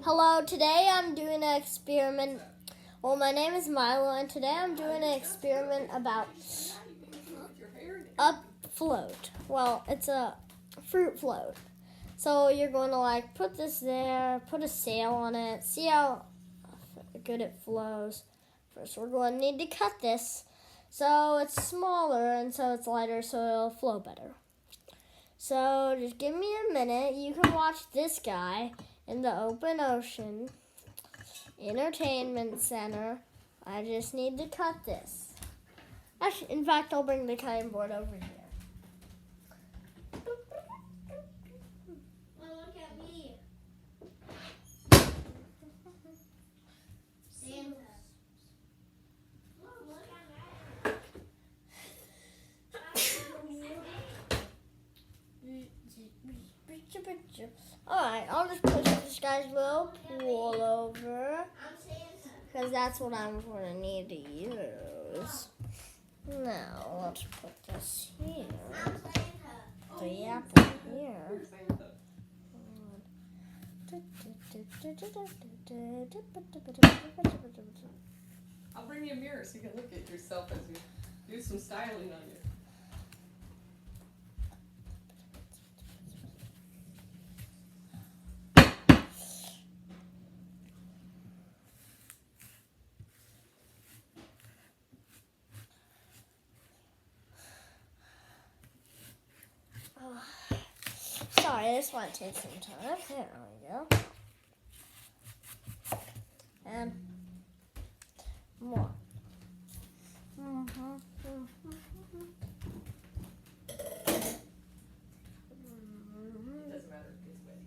Hello, today I'm doing an experiment. Well, my name is Milo, and today I'm doing an experiment about a float. Well, it's a fruit float. So you're going to put this there, put a sail on it, see how good it flows. First, we're going to need to cut this so it's smaller and so it's lighter so it'll flow better. So just give me a minute. You can watch this guy in the open ocean entertainment center. I just need to cut this. Actually, in fact, I'll bring the cutting board over here. Oh, look at me. Santa. Oh, look at that. Alright, I'll just push this guy's little pool over, I'm Santa. because that's what I'm going to need to use. Now, let's put this here. I'm Santa. The apple here. I'll bring you a mirror so you can look at yourself as you do some styling on you. Sorry, this might take some time. There we go. And more. Doesn't matter if it's wet.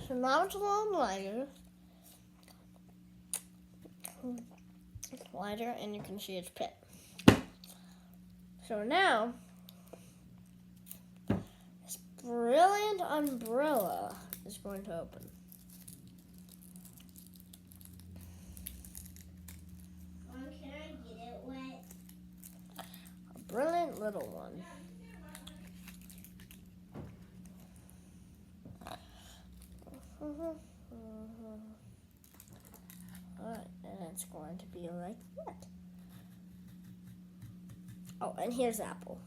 So now it's a little lighter. It's lighter, and you can see its pit. So now, this brilliant umbrella is going to open. Mom, can I get it wet? A brilliant little one. Alright, and it's going to be like that. Oh, and here's Apple.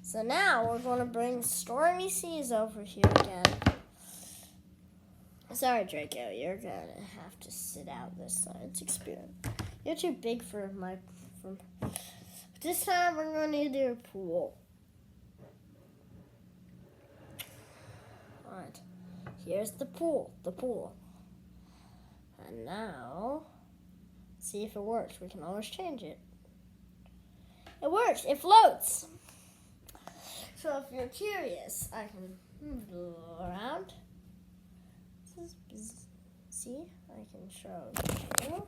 So now we're going to bring Stormy Seas over here again. Sorry, Draco, you're going to have to sit out this science experiment. You're too big for my... This time we're going to do a pool. Alright, here's the pool. And now, see if it works. We can always change it. It works. It floats. So if you're curious, I can move it a little around. See? I can show you.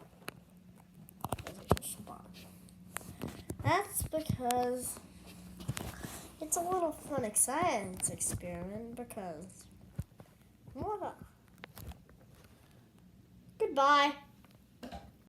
There's a spot. That's because it's a little fun science experiment because... Goodbye.